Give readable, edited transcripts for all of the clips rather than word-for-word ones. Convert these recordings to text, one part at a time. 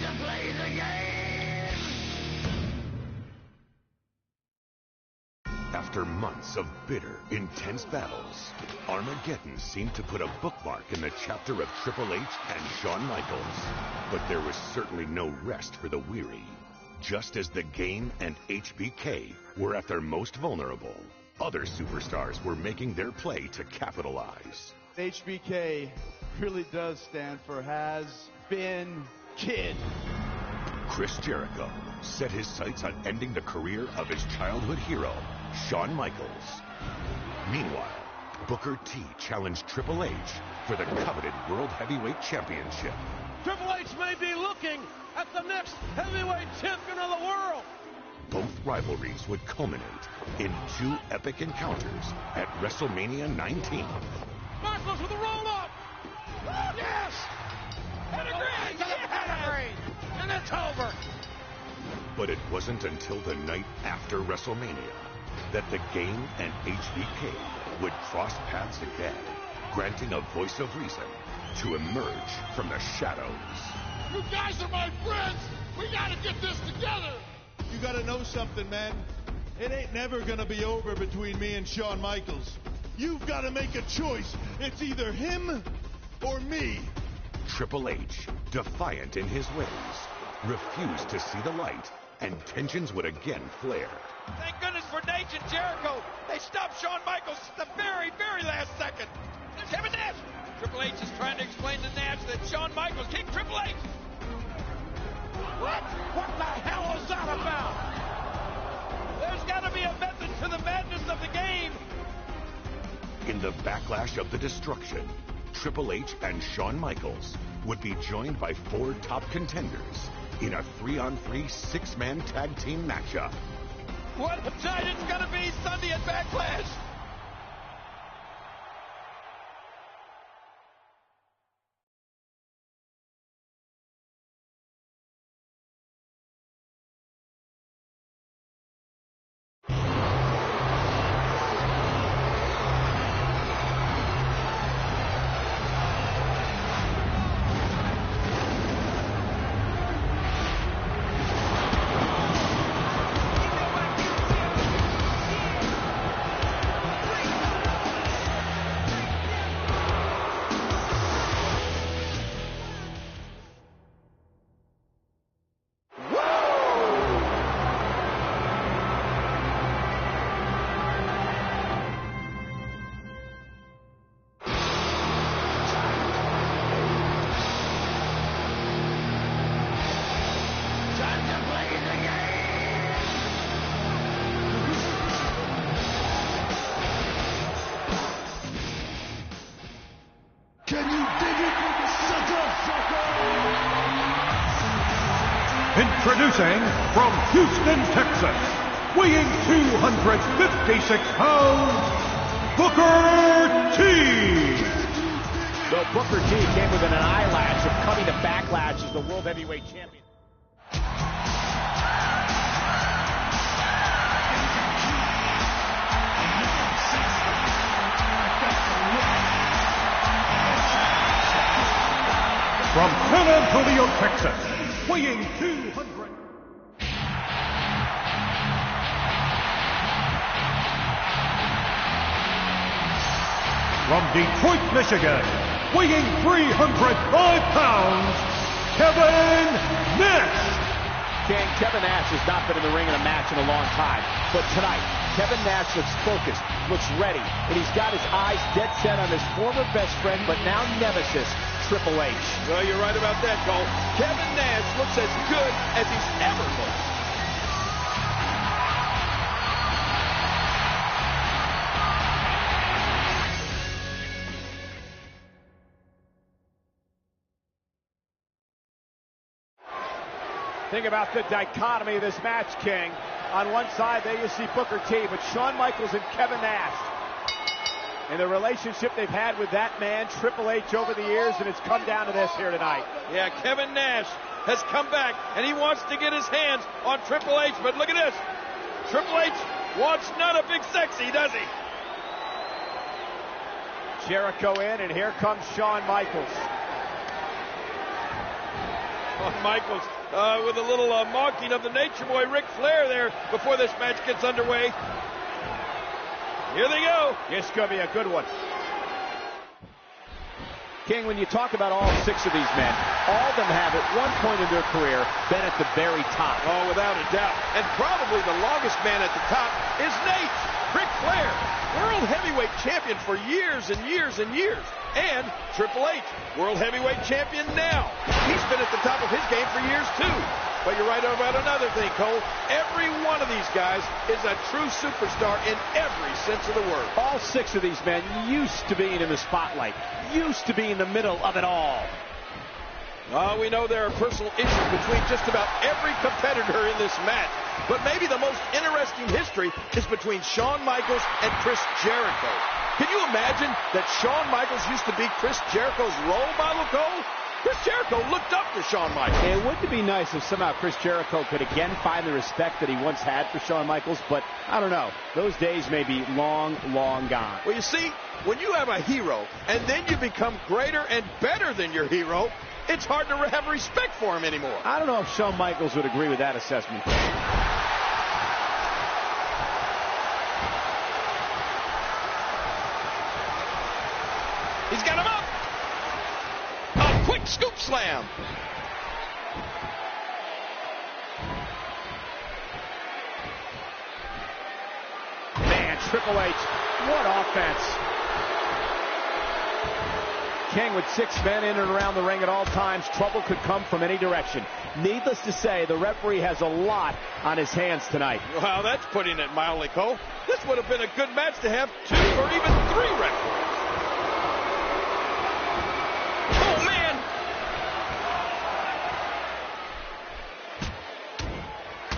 Time to play the game! After months of bitter, intense battles, Armageddon seemed to put a bookmark in the chapter of Triple H and Shawn Michaels. But there was certainly no rest for the weary. Just as the Game and HBK were at their most vulnerable, other superstars were making their play to capitalize. HBK really does stand for Has Been Kid. Chris Jericho set his sights on ending the career of his childhood hero, Shawn Michaels. Meanwhile, Booker T challenged Triple H for the coveted World Heavyweight Championship. Triple H may be looking at the next heavyweight champion of the world. Both rivalries would culminate in two epic encounters at WrestleMania 19. Michaels with a roll-up. Yes! Pedigree! Pedigree! And it's over. But it wasn't until the night after WrestleMania that the Game and HBK would cross paths again, granting a voice of reason to emerge from the shadows. You guys are my friends! We gotta get this together! You gotta know something, man. It ain't never gonna be over between me and Shawn Michaels. You've gotta make a choice. It's either him or me. Triple H, defiant in his ways, refused to see the light, and tensions would again flare. Thank goodness for Nate and Jericho. They stopped Shawn Michaels at the very, very last second. There's Kevin Nash. Triple H is trying to explain to Nash that Shawn Michaels kicked Triple H. What? What the hell is that about? There's got to be a method to the madness of the game. In the backlash of the destruction, Triple H and Shawn Michaels would be joined by four top contenders in a 3-on-3 six-man tag team matchup. What a night it's going to be Sunday at Backlash. Introducing from Houston, Texas, weighing 256 pounds, Booker T. So Booker T came within an eyelash of coming to Backlash as the World Heavyweight Champion. From San Antonio, Texas, weighing 200. From Detroit, Michigan, weighing 305 pounds, Kevin Nash. King, Kevin Nash has not been in the ring in a match in a long time, but tonight, Kevin Nash looks focused, looks ready, and he's got his eyes dead set on his former best friend, but now nemesis, Triple H. Well, you're right about that, Cole. Kevin Nash looks as good as he's ever looked. Think about the dichotomy of this match, King. On one side, there you see Booker T, but Shawn Michaels and Kevin Nash. And the relationship they've had with that man, Triple H, over the years, and it's come down to this here tonight. Yeah, Kevin Nash has come back, and he wants to get his hands on Triple H, but look at this. Triple H wants none of Big Sexy, does he? Jericho in, and here comes Shawn Michaels. Shawn Michaels with a little mocking of the Nature Boy Ric Flair there before this match gets underway. Here they go. This could be a good one. King, when you talk about all 6 of these men, all of them have at one point in their career been at the very top. Oh, without a doubt. And probably the longest man at the top is Nate. Ric Flair, World Heavyweight Champion for years and years and years. And Triple H, World Heavyweight Champion now. He's been at the top of his game for years, too. But you're right about another thing, Cole. Every one of these guys is a true superstar in every sense of the word. All 6 of these men used to being in the spotlight, used to be in the middle of it all. We know there are personal issues between just about every competitor in this match. But maybe the most interesting history is between Shawn Michaels and Chris Jericho. Can you imagine that Shawn Michaels used to be Chris Jericho's role model, Cole? Chris Jericho looked up to Shawn Michaels. And wouldn't it be nice if somehow Chris Jericho could again find the respect that he once had for Shawn Michaels? But I don't know. Those days may be long, long gone. Well, you see, when you have a hero and then you become greater and better than your hero, it's hard to have respect for him anymore. I don't know if Shawn Michaels would agree with that assessment. He's got him up. A quick scoop slam. Man, Triple H, what offense. King with 6 men in and around the ring at all times. Trouble could come from any direction. Needless to say, the referee has a lot on his hands tonight. Well, that's putting it mildly, Cole. This would have been a good match to have 2 or even 3 referees. Oh, man!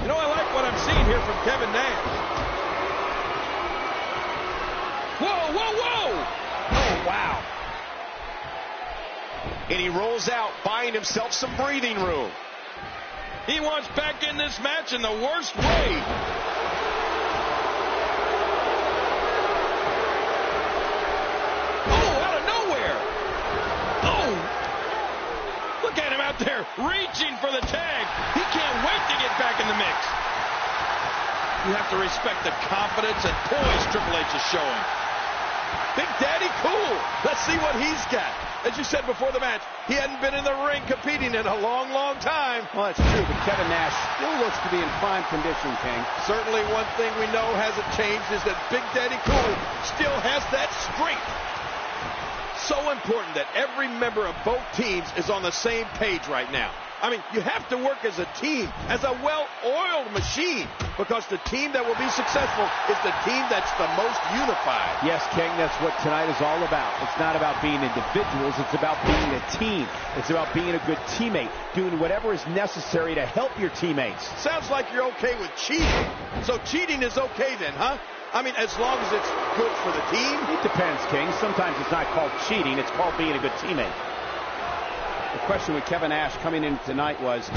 You know, I like what I'm seeing here from Kevin Nash. Whoa, whoa, whoa! Oh, wow. And he rolls out, buying himself some breathing room. He wants back in this match in the worst way. Oh, out of nowhere. Oh. Look at him out there reaching for the tag. He can't wait to get back in the mix. You have to respect the confidence and poise Triple H is showing. Big Daddy Cool. Let's see what he's got. As you said before the match, he hadn't been in the ring competing in a long, long time. Well, that's true, but Kevin Nash still looks to be in prime condition, King. Certainly one thing we know hasn't changed is that Big Daddy Cool still has that strength. So important that every member of both teams is on the same page right now. I mean, you have to work as a team, as a well-oiled machine, because the team that will be successful is the team that's the most unified. Yes, King, that's what tonight is all about. It's not about being individuals. It's about being a team. It's about being a good teammate, doing whatever is necessary to help your teammates. Sounds like you're okay with cheating. So cheating is okay then, huh? I mean, as long as it's good for the team? It depends, King. Sometimes it's not called cheating. It's called being a good teammate. The question with Kevin Nash coming in tonight was,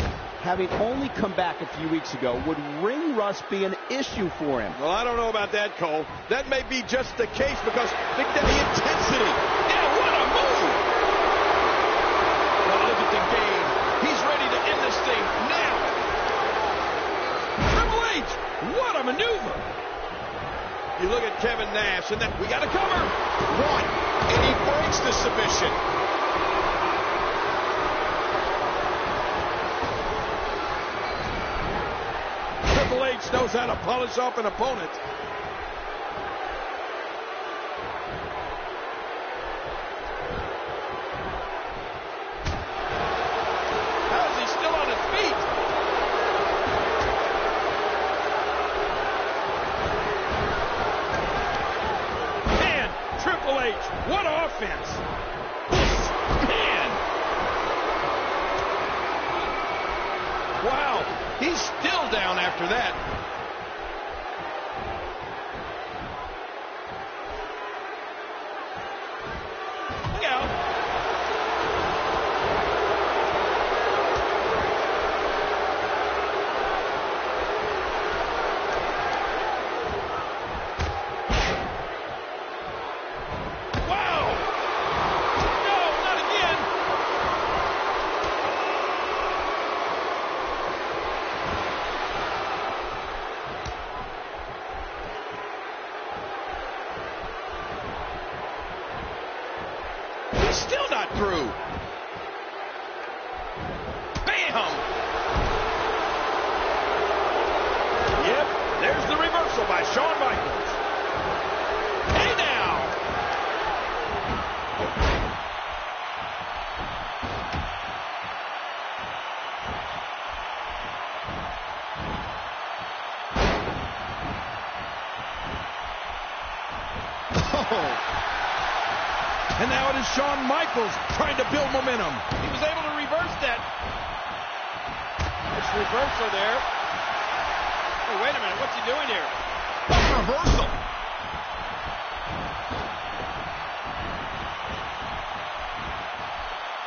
having only come back a few weeks ago, would ring rust be an issue for him? Well, I don't know about that, Cole. That may be just the case because Big Daddy intensity. Yeah, what a move! Well, look at the game. He's ready to end this thing now. Triple H, what a maneuver! You look at Kevin Nash, and then we got to cover. 1, and he breaks the submission. Triple H knows how to polish off an opponent. How is he still on his feet? Man, Triple H, what offense! Man! Wow, he's still down after that. Look out. Wow. No, not again. Bam! Yep, there's the reversal by Shawn Michaels. Hey now! And now it is Shawn Michaels trying to build momentum. He was able to reverse that. It's reversal there. Oh, wait a minute. What's he doing here? Oh, reversal.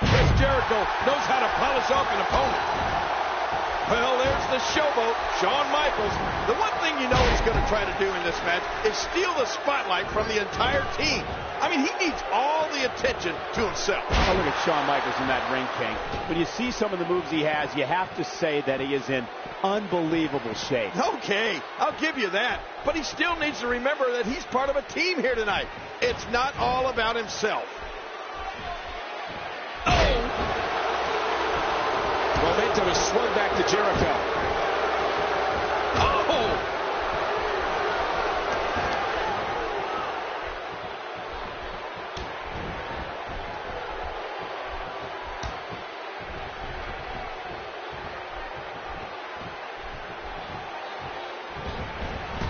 Chris Jericho knows how to polish off an opponent. Well, there's the showboat, Shawn Michaels. The one thing you know he's going to try to do in this match is steal the spotlight from the entire team. I mean, he needs all the attention to himself. Oh, look at Shawn Michaels in that ring, King. When you see some of the moves he has, you have to say that he is in unbelievable shape. Okay, I'll give you that. But he still needs to remember that he's part of a team here tonight. It's not all about himself. Momentum is swung back to Jericho. Oh!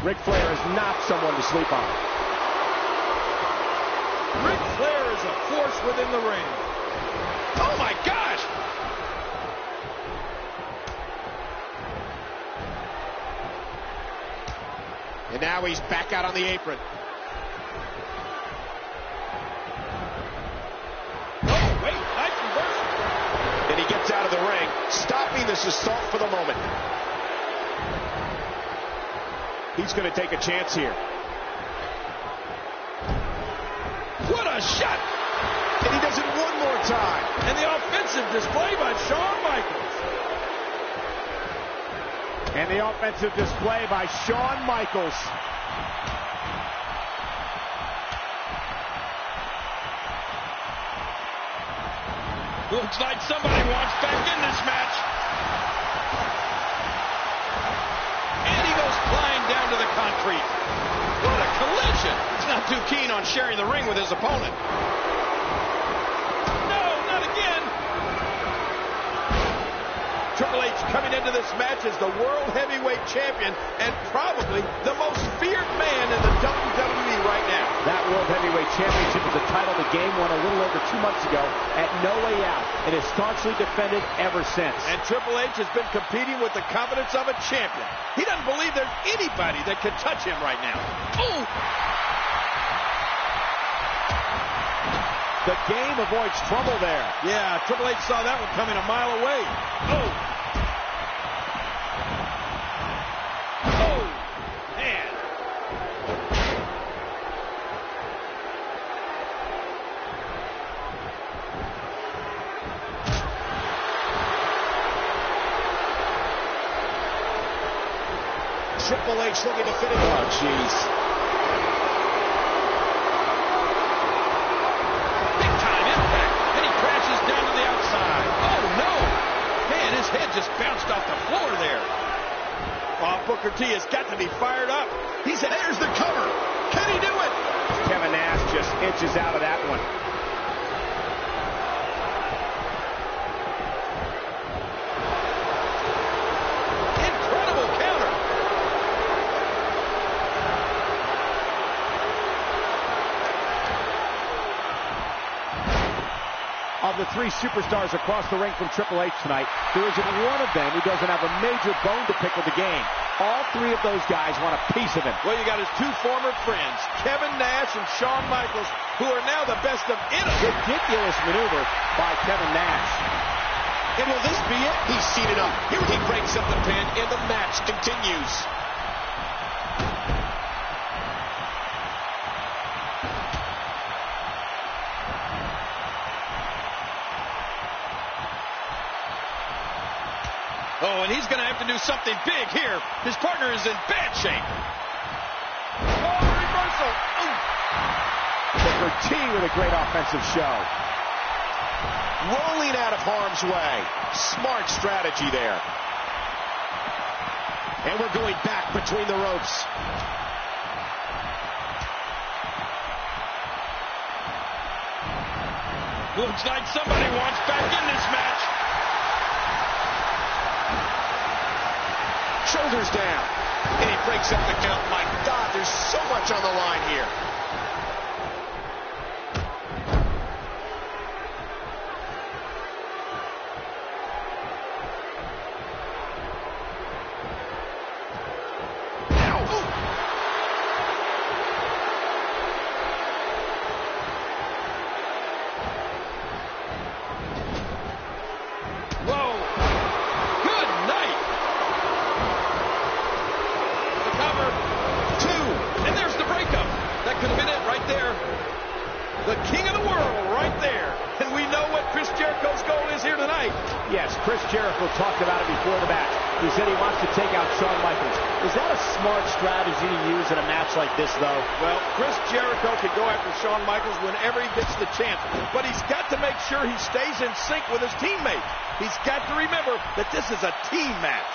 Ric Flair is not someone to sleep on. Ric Flair is a force within the ring. Oh my gosh! And now he's back out on the apron. Oh, wait, nice reversal. And he gets out of the ring, stopping this assault for the moment. He's going to take a chance here. What a shot! And he does it one more time. And the offensive display by Shawn Michaels. And the offensive display by Shawn Michaels. Looks like somebody wants back in this match. And he goes flying down to the concrete. What a collision. He's not too keen on sharing the ring with his opponent. No, not again. Triple H coming into this match as the World Heavyweight Champion and probably the most feared man in the WWE right now. That World Heavyweight Championship is a title the game won a little over 2 months ago at No Way Out, and is staunchly defended ever since. And Triple H has been competing with the confidence of a champion. He doesn't believe there's anybody that can touch him right now. Oh! The game avoids trouble there. Yeah, Triple H saw that one coming a mile away. Oh! Oh! Man! Triple H looking to finish. Oh, jeez. Big time impact. And he crashes down to the outside. Oh, no. Man, his head just bounced off the floor there. Oh, Booker T has got to be fired up. He said, there's the cover. Can he do it? Kevin Nash just inches out of that one. Incredible counter. Of the three superstars across the ring from Triple H tonight, there isn't one of them who doesn't have a major bone to pick with the game. All three of those guys want a piece of him. Well, you got his two former friends, Kevin Nash and Shawn Michaels, who are now the best of enemies. Ridiculous maneuver by Kevin Nash. And will this be it? He's seen it up. Here he breaks up the pin, and the match continues. Oh, and he's going to have to do something big here. His partner is in bad shape. Oh, reversal. Ooh. Booker T with a great offensive show. rolling out of harm's way. Smart strategy there. And we're going back between the ropes. Looks like somebody wants back in this match. Shoulders down. And he breaks up the count. My God, there's so much on the line here. The king of the world right there. And we know what Chris Jericho's goal is here tonight. Yes, Chris Jericho talked about it before the match. He said he wants to take out Shawn Michaels. Is that a smart strategy to use in a match like this, though? Well, Chris Jericho can go after Shawn Michaels whenever he gets the chance. But he's got to make sure he stays in sync with his teammates. He's got to remember that this is a team match.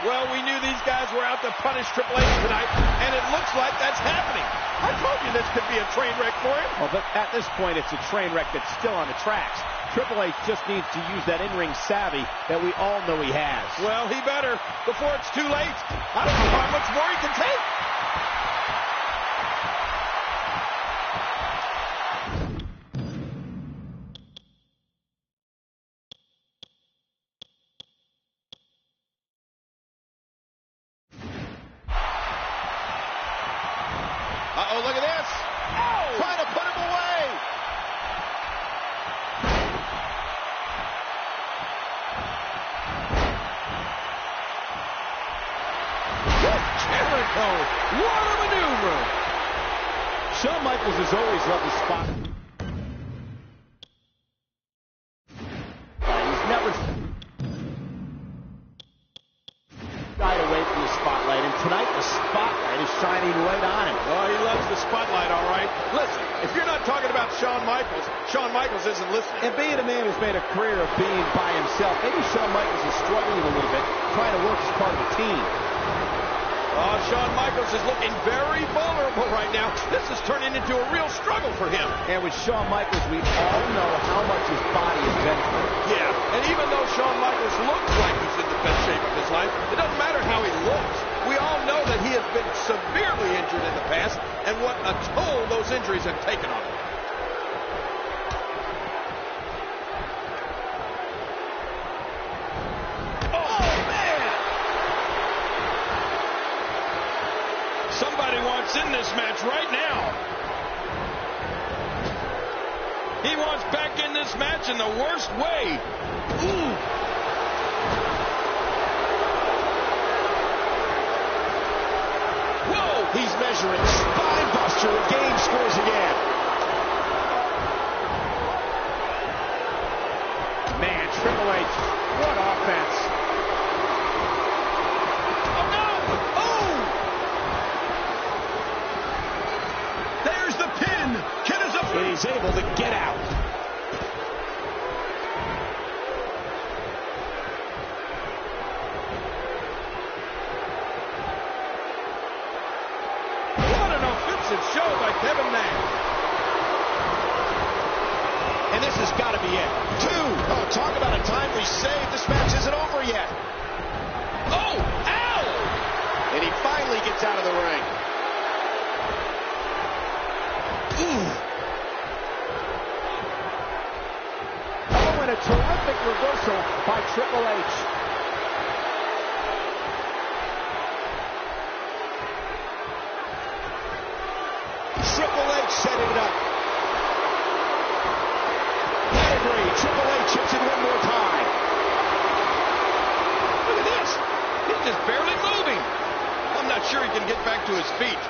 Well, we knew these guys were out to punish Triple H tonight, and it looks like that's happening. I told you this could be a train wreck for him. Well, but at this point, it's a train wreck that's still on the tracks. Triple H just needs to use that in-ring savvy that we all know he has. Well, he better before it's too late. I don't know how much more he can take. Uh-oh, look at this. Oh! Trying to put him away. Jericho, what a maneuver. Shawn Michaels has always loved the spot. He's never shied away from the spotlight, and tonight the spotlight is shining right on him. Oh, he loves the spotlight, all right. Listen, if you're not talking about Shawn Michaels isn't listening. And being a man who's made a career of being by himself, maybe Shawn Michaels is struggling a little bit, trying to work as part of a team. Oh, Shawn Michaels is looking very vulnerable right now. This is turning into a real struggle for him. And with Shawn Michaels, we all know how much his body has been through. Yeah, and even though Shawn Michaels looks like he's in the best shape of his life, it doesn't matter how he looks. We all know that he has been severely injured in the past, and what a toll those injuries have taken on him. Somebody wants in this match right now. He wants back in this match in the worst way. Ooh. Whoa! He's measuring. Spine buster. The game scores again. Man, Triple H, what offense. Oh, no! Oh! There's the pin. Kid is up. And he's able to get out. What an offensive show by Kevin Nash. And this has got to be it. 2. Oh, talk about a timely save. This match isn't over yet. Oh, ow! And he finally gets out of the ring. Oh, and a terrific reversal by Triple H. Triple H setting it up. Pedigree. Triple H hits it one more time. Look at this. He's just barely moving. I'm not sure he can get back to his feet.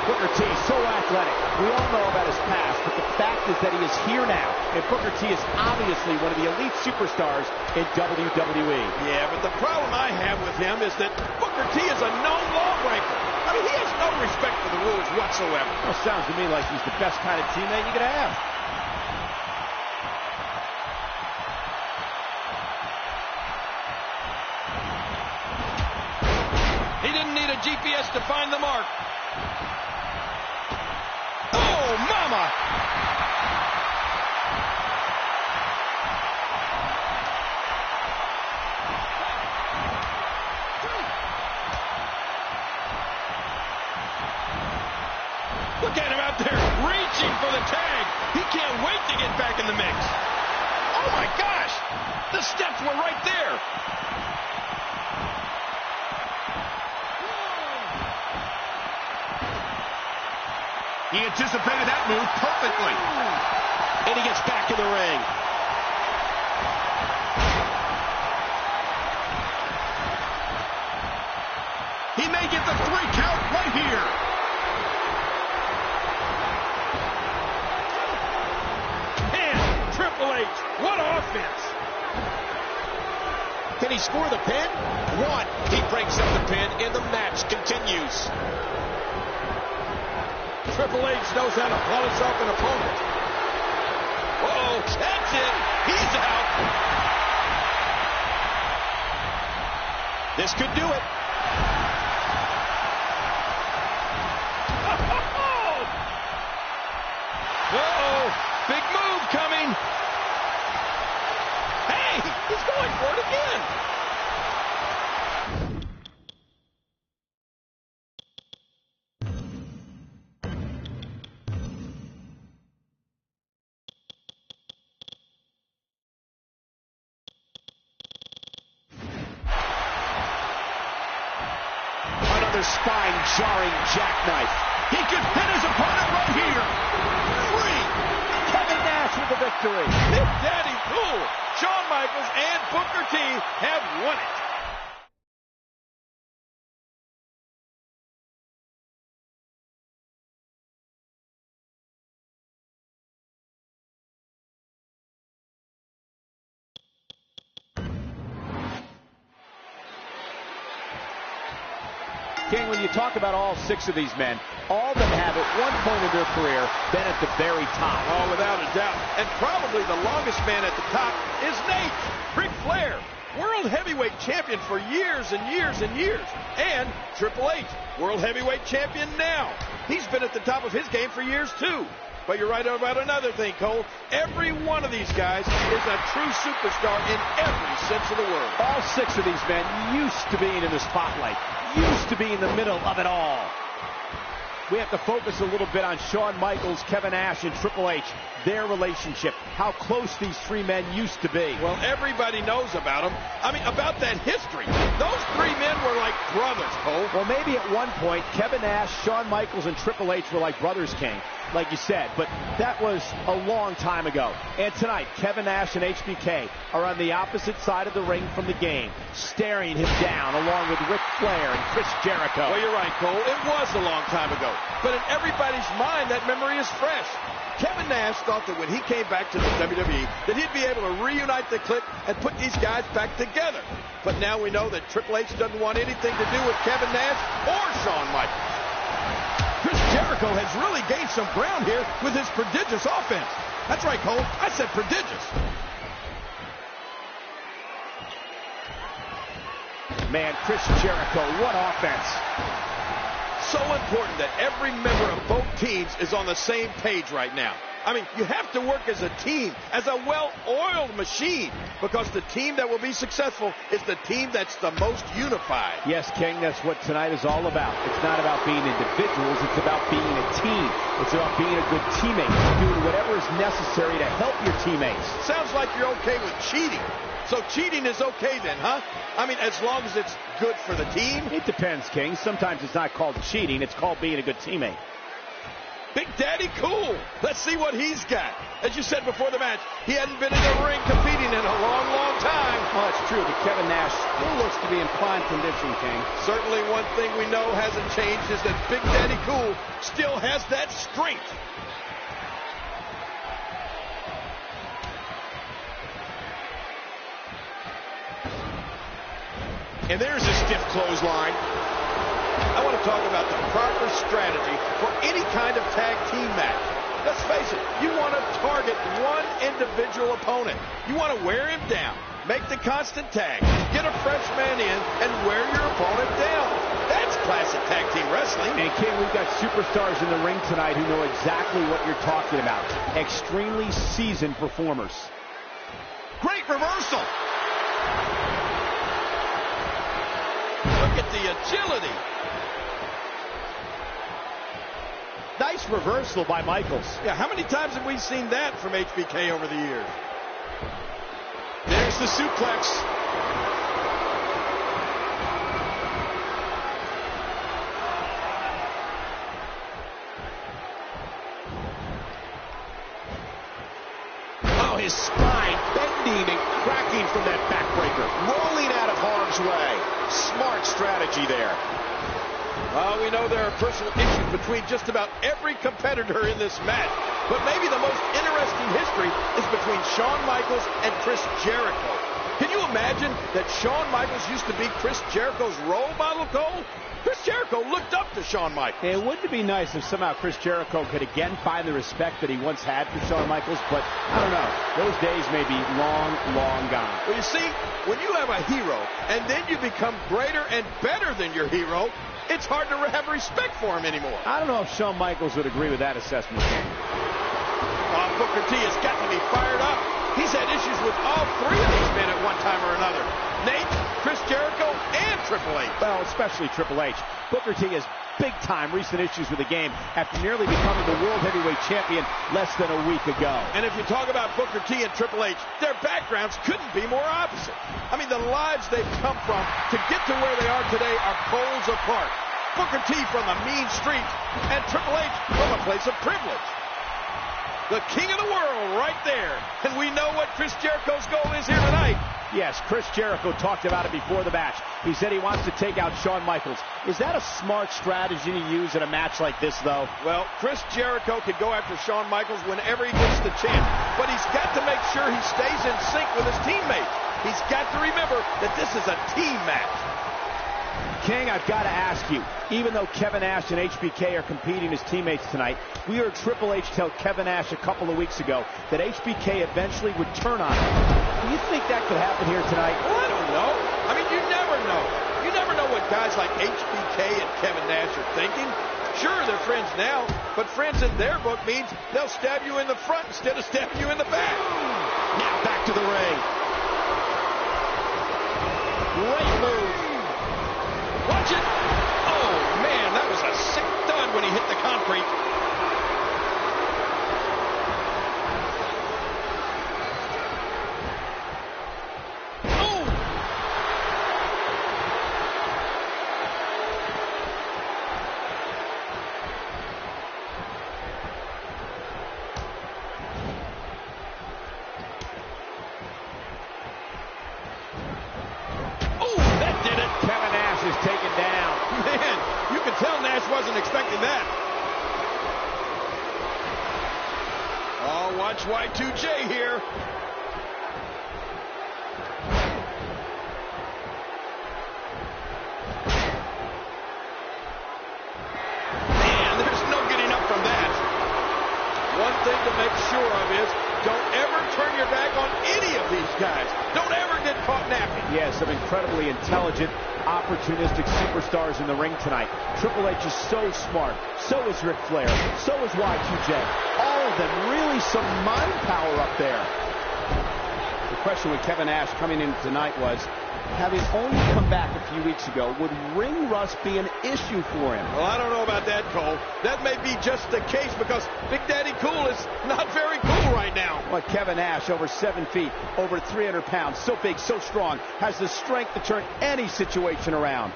Booker T so athletic. We all know about his past, but the fact is that he is here now, and Booker T is obviously one of the elite superstars in WWE. Yeah, but the problem I have with him is that Booker T is a known lawbreaker. I mean, he has no respect for the rules whatsoever. Well, sounds to me like he's the best kind of teammate you could have. He didn't need a GPS to find the mark. Oh, mama! Look at him out there reaching for the tag. He can't wait to get back in the mix. Oh, my gosh! The steps were right there. He anticipated that move perfectly. And he gets back in the ring. He may get the 3 count right here. And Triple H, what offense! Can he score the pin? 1. He breaks up the pin, and the match continues. Triple H knows how to polish off an opponent. Uh-oh, that's it. He's out. This could do it. Uh-oh, big move coming. Hey, he's going for it again. Another spine-jarring jackknife. He could pin his opponent right here. 3. Kevin Nash with the victory. Big Daddy Cool. Shawn Michaels and Booker T have won it. King, when you talk about all 6 of these men, all of them have at one point in their career been at the very top. Oh, without a doubt. And probably the longest man at the top is Nate. Ric Flair, world heavyweight champion for years and years and years. And Triple H, world heavyweight champion now. He's been at the top of his game for years, too. But you're right about another thing, Cole. Every one of these guys is a true superstar in every sense of the word. All 6 of these men used to being in the spotlight, used to be in the middle of it all. We have to focus a little bit on Shawn Michaels, Kevin Nash, and Triple H, their relationship, how close these 3 men used to be. Well, everybody knows about them. I mean, about that history. Those 3 men were like brothers, Cole. Well, maybe at one point, Kevin Nash, Shawn Michaels, and Triple H were like brothers, King, like you said, but that was a long time ago. And tonight, Kevin Nash and HBK are on the opposite side of the ring from the game, staring him down along with Ric Flair and Chris Jericho. Well, you're right, Cole. It was a long time ago. But in everybody's mind, that memory is fresh. Kevin Nash thought that when he came back to the WWE, that he'd be able to reunite the clique and put these guys back together. But now we know that Triple H doesn't want anything to do with Kevin Nash or Shawn Michaels. Chris Jericho has really gained some ground here with his prodigious offense. That's right, Cole. I said prodigious. Man, Chris Jericho, what offense. So important that every member of both teams is on the same page right now. I mean, you have to work as a team, as a well-oiled machine, because the team that will be successful is the team that's the most unified. Yes, King, that's what tonight is all about. It's not about being individuals, it's about being a team. It's about being a good teammate, doing whatever is necessary to help your teammates. Sounds like you're okay with cheating. So cheating is okay then, huh? I mean, as long as it's good for the team? It depends, King. Sometimes it's not called cheating, it's called being a good teammate. Big Daddy Cool. Let's see what he's got. As you said before the match, he hadn't been in the ring competing in a long, long time. Well, that's true, but Kevin Nash still looks to be in prime condition, King. Certainly one thing we know hasn't changed is that Big Daddy Cool still has that strength. And there's a stiff clothesline. I want to talk about the proper strategy for any kind of tag team match. Let's face it, you want to target one individual opponent. You want to wear him down, make the constant tag, get a fresh man in, and wear your opponent down. That's classic tag team wrestling. And King, we've got superstars in the ring tonight who know exactly what you're talking about. Extremely seasoned performers. Great reversal. Look at the agility. Nice reversal by Michaels. Yeah, how many times have we seen that from HBK over the years? There's the suplex. Oh, his spine bending and cracking from that backbreaker. Rolling out of harm's way. Smart strategy there. Well, we know there are personal issues between just about every competitor in this match, but maybe the most interesting history is between Shawn Michaels and Chris Jericho. Can you imagine that Shawn Michaels used to be Chris Jericho's role model, Cole? Chris Jericho looked up to Shawn Michaels. And wouldn't it be nice if somehow Chris Jericho could again find the respect that he once had for Shawn Michaels? But I don't know. Those days may be long, long gone. Well, you see, when you have a hero and then you become greater and better than your hero, it's hard to have respect for him anymore. I don't know if Shawn Michaels would agree with that assessment. Booker T has got to be fired up. He's had issues with all three of these men at one time or another. Nate, Chris Jericho, and Triple H. Well, especially Triple H. Booker T has big-time recent issues with the game after nearly becoming the World Heavyweight Champion less than a week ago. And if you talk about Booker T and Triple H, their backgrounds couldn't be more opposite. I mean, the lives they've come from to get to where they are today are poles apart. Booker T from the mean streets and Triple H from a place of privilege. The king of the world right there. And we know what Chris Jericho's goal is here tonight. Yes, Chris Jericho talked about it before the match. He said he wants to take out Shawn Michaels. Is that a smart strategy to use in a match like this, though? Well, Chris Jericho could go after Shawn Michaels whenever he gets the chance. But he's got to make sure he stays in sync with his teammates. He's got to remember that this is a team match. King, I've got to ask you, even though Kevin Nash and HBK are competing as teammates tonight, we heard Triple H tell Kevin Nash a couple of weeks ago that HBK eventually would turn on him. Do you think that could happen here tonight? Well, I don't know. I mean, you never know. You never know what guys like HBK and Kevin Nash are thinking. Sure, they're friends now, but friends in their book means they'll stab you in the front instead of stabbing you in the back. Now back to the ring. Great move. Watch it. Oh, man, that was a sick thud when he hit the concrete. Oh! Oh, that did it. Kevin Nash is taken down. Man, you can tell Nash wasn't expecting that. Oh, watch Y2J here. Man, there's no getting up from that. One thing to make sure of is don't ever turn your back on any of these guys. Don't ever get caught napping. Yes, some incredibly intelligent, opportunistic superstars in the ring tonight. Triple H is so smart. So is Ric Flair. So is Y2J. All of them, really some mind power up there. The question with Kevin Nash coming in tonight was, having only come back a few weeks ago, would ring rust be an issue for him? Well, I don't know about that, Cole. That may be just the case because Big Daddy Cool is not very cool right now. But Kevin Nash, over 7 feet, over 300 pounds, so big, so strong, has the strength to turn any situation around.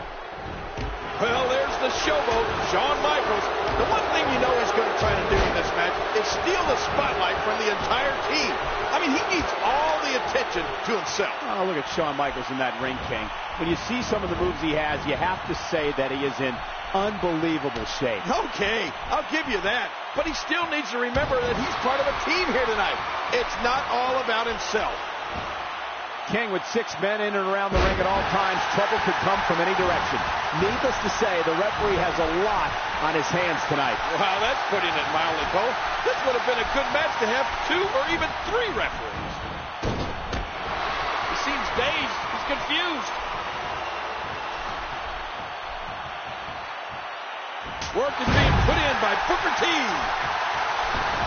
Well, there's the showboat, Shawn Michaels. The one thing you know he's going to try to do in this match is steal the spotlight from the entire team. I mean, he needs all the attention to himself. Oh, look at Shawn Michaels in that ring, King. When you see some of the moves he has, you have to say that he is in unbelievable shape. Okay, I'll give you that. But he still needs to remember that he's part of a team here tonight. It's not all about himself. King with 6 men in and around the ring at all times. Trouble could come from any direction. Needless to say, the referee has a lot on his hands tonight. Wow, that's putting it mildly, Cole. This would have been a good match to have 2 or even 3 referees. He seems dazed. He's confused. Work is being put in by Booker T.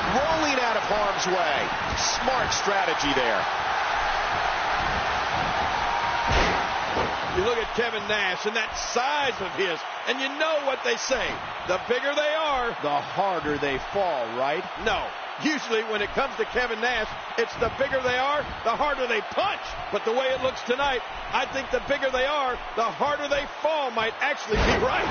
Rolling out of harm's way. Smart strategy there. You look at Kevin Nash and that size of his, and you know what they say. The bigger they are, the harder they fall, right? No. Usually when it comes to Kevin Nash, it's the bigger they are, the harder they punch. But the way it looks tonight, I think the bigger they are, the harder they fall might actually be right.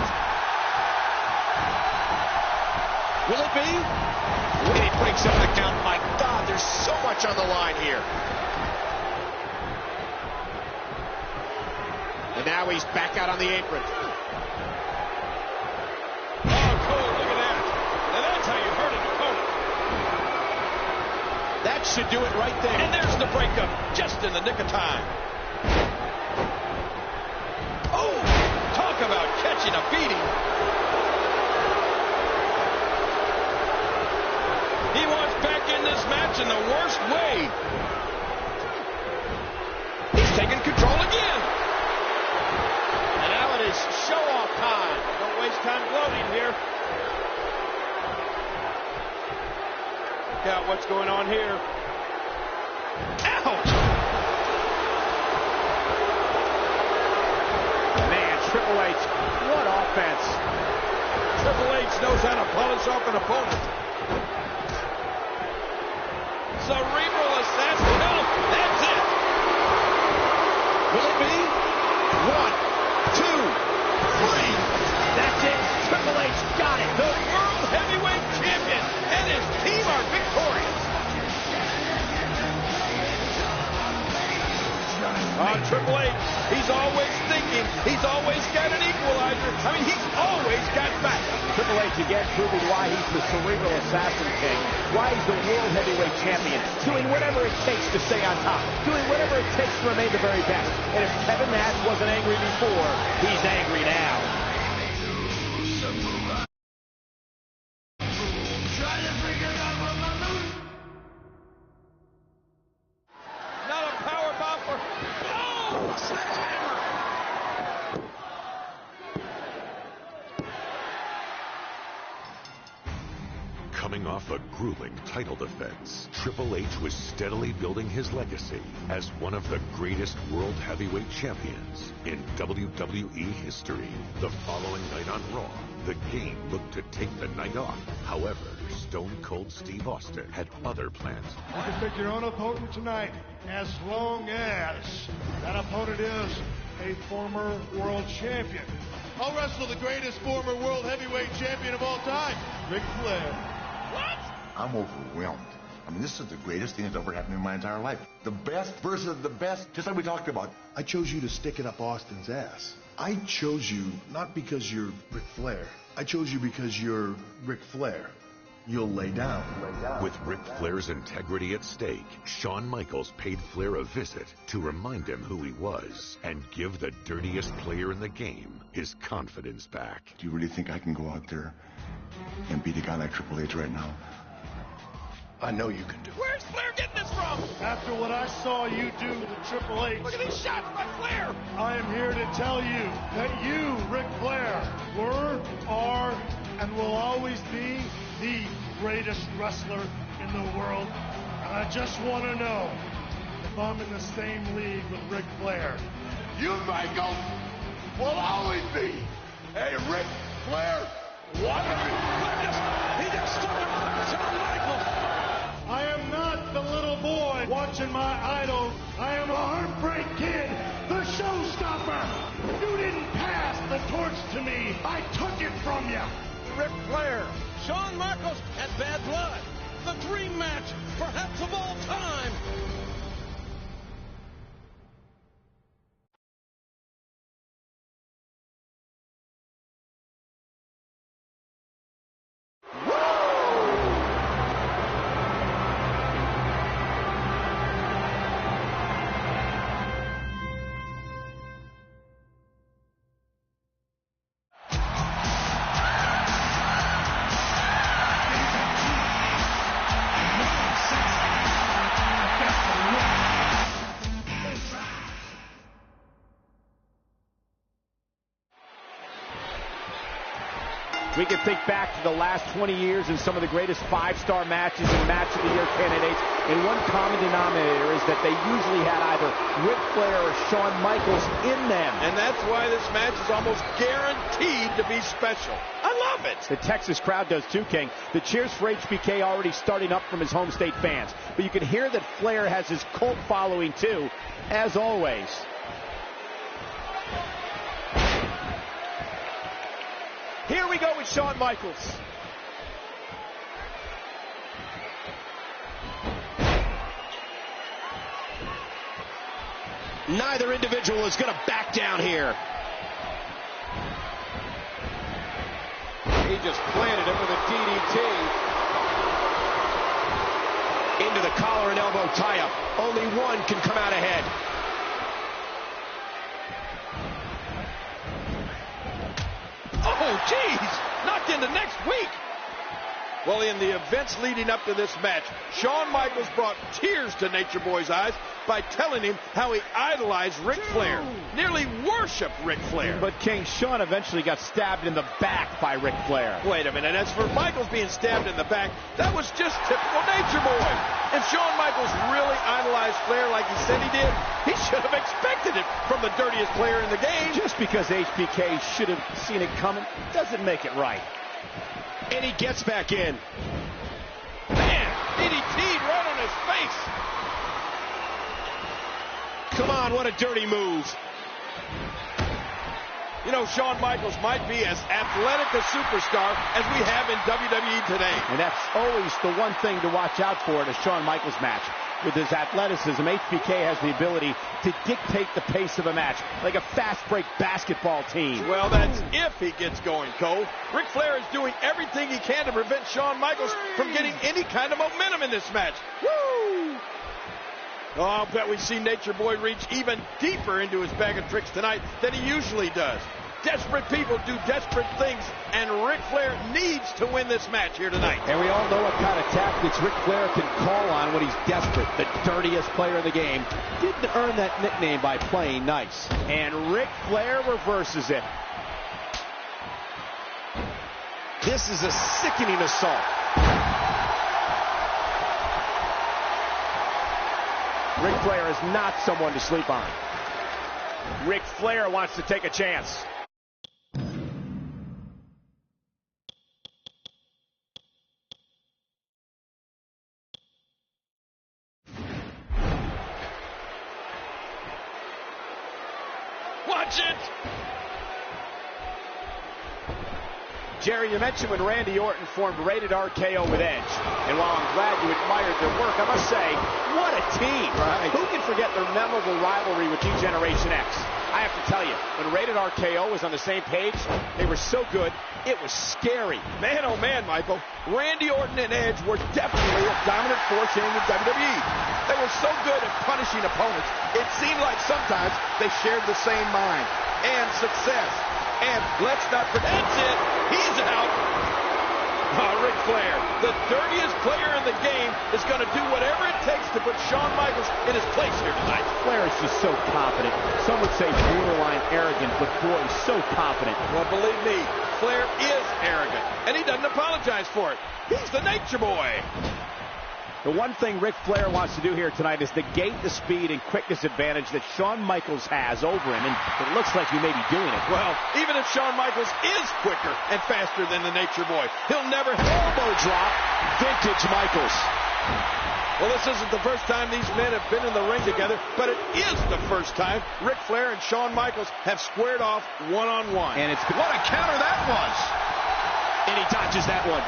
Will it be? And he breaks up the count. My God, there's so much on the line here. And now he's back out on the apron. Oh, Cole, look at that. Now that's how you hurt an opponent. That should do it right there. And there's the breakup, just in the nick of time. Oh, talk about catching a beating. He wants back in this match in the worst way. He's taking control again. And now it is show-off time. Don't waste time gloating here. Look out what's going on here. Ouch! Man, Triple H, what offense. Triple H knows how to polish off an opponent. Cerebral assassin. No, that's it. Will it be? 1, 2, 3. That's it. Triple H got it. The World Heavyweight Champion and his team are victorious. Triple H, he's always thinking. He's always got an equalizer. I mean, he's always got back. Triple H again proving why he's the cerebral assassin king, why he's the World Heavyweight Champion, doing whatever it takes to stay on top, doing whatever it takes to remain the very best. And if Kevin Nash wasn't angry before, he's angry now. Not a power bomb for... Oh, sledgehammer! Coming off a grueling title defense, Triple H was steadily building his legacy as one of the greatest World Heavyweight Champions in WWE history. The following night on Raw, the Game looked to take the night off. However, Stone Cold Steve Austin had other plans. You can pick your own opponent tonight, as long as that opponent is a former world champion. I'll wrestle the greatest former world heavyweight champion of all time, Ric Flair. What? I'm overwhelmed. I mean, this is the greatest thing that's ever happened in my entire life. The best versus the best, just like we talked about. I chose you to stick it up Austin's ass. I chose you not because you're Ric Flair. I chose you because you're Ric Flair. You'll lay down. With Ric Flair's integrity at stake, Shawn Michaels paid Flair a visit to remind him who he was and give the dirtiest player in the game his confidence back. Do you really think I can go out there and beat a guy like Triple H right now? I know you can do it. Where's Flair getting this from? After what I saw you do to Triple H, Look at these shots by Flair. I am here to tell you that you, Ric Flair, were, are, and will always be the greatest wrestler in the world. And I just want to know if I'm in the same league with Ric Flair. You, Michael, will always be a Ric Flair. What? He just took him on Shawn Michaels. I am not the little boy watching my idol. I am a Heartbreak Kid, the showstopper. You didn't pass the torch belongs to me. I took it from you. Ric Flair, Shawn Michaels, and Bad Blood. The dream match, perhaps of all time. We can think back to the last 20 years and some of the greatest five-star matches and Match of the Year candidates, and one common denominator is that they usually had either Ric Flair or Shawn Michaels in them. And that's why this match is almost guaranteed to be special. I love it. The Texas crowd does too, King. The cheers for HBK already starting up from his home state fans. But you can hear that Flair has his cult following too, as always. Here we go with Shawn Michaels. Neither individual is going to back down here. He just planted him with a DDT. Into the collar and elbow tie-up. Only one can come out ahead. Oh, geez! Knocked into next week. Well, in the events leading up to this match, Shawn Michaels brought tears to Nature Boy's eyes by telling him how he idolized Ric Flair, nearly worshipped Ric Flair. But King, Shawn eventually got stabbed in the back by Ric Flair. Wait a minute, as for Michaels being stabbed in the back, that was just typical Nature Boy. If Shawn Michaels really idolized Flair like he said he did, he should have expected it from the dirtiest player in the game. Just because HBK should have seen it coming doesn't make it right. And he gets back in. Man, DDT'd right on his face. Come on, what a dirty move. You know, Shawn Michaels might be as athletic a superstar as we have in WWE today. And that's always the one thing to watch out for in a Shawn Michaels match. With his athleticism, HBK has the ability to dictate the pace of a match, like a fast-break basketball team. Well, that's if he gets going, Cole. Ric Flair is doing everything he can to prevent Shawn Michaels from getting any kind of momentum in this match. Woo! Oh, I'll bet we see Nature Boy reach even deeper into his bag of tricks tonight than he usually does. Desperate people do desperate things, and Ric Flair needs to win this match here tonight. And we all know what kind of tactics Ric Flair can call on when he's desperate. The dirtiest player in the game didn't earn that nickname by playing nice. And Ric Flair reverses it. This is a sickening assault. Ric Flair is not someone to sleep on. Ric Flair wants to take a chance. Watch it! Jerry, you mentioned when Randy Orton formed Rated RKO with Edge. And while I'm glad you admired their work, I must say, what a team. Right. Who can forget their memorable rivalry with D-Generation X? I have to tell you, when Rated RKO was on the same page, they were so good, it was scary. Man, oh man, Michael. Randy Orton and Edge were definitely a dominant force in the WWE. They were so good at punishing opponents, it seemed like sometimes they shared the same mind and success. And let's not forget, that's it. He's out. Oh, Ric Flair, the dirtiest player in the game, is going to do whatever it takes to put Shawn Michaels in his place here tonight. Flair is just so confident. Some would say borderline arrogant, but boy, he's so confident. Well, believe me, Flair is arrogant, and he doesn't apologize for it. He's the Nature Boy. The one thing Ric Flair wants to do here tonight is negate the speed and quickness advantage that Shawn Michaels has over him, and it looks like he may be doing it. Well, even if Shawn Michaels is quicker and faster than the Nature Boy, he'll never elbow drop vintage Michaels. Well, this isn't the first time these men have been in the ring together, but it is the first time Ric Flair and Shawn Michaels have squared off one-on-one. And what a counter that was. And he dodges that one.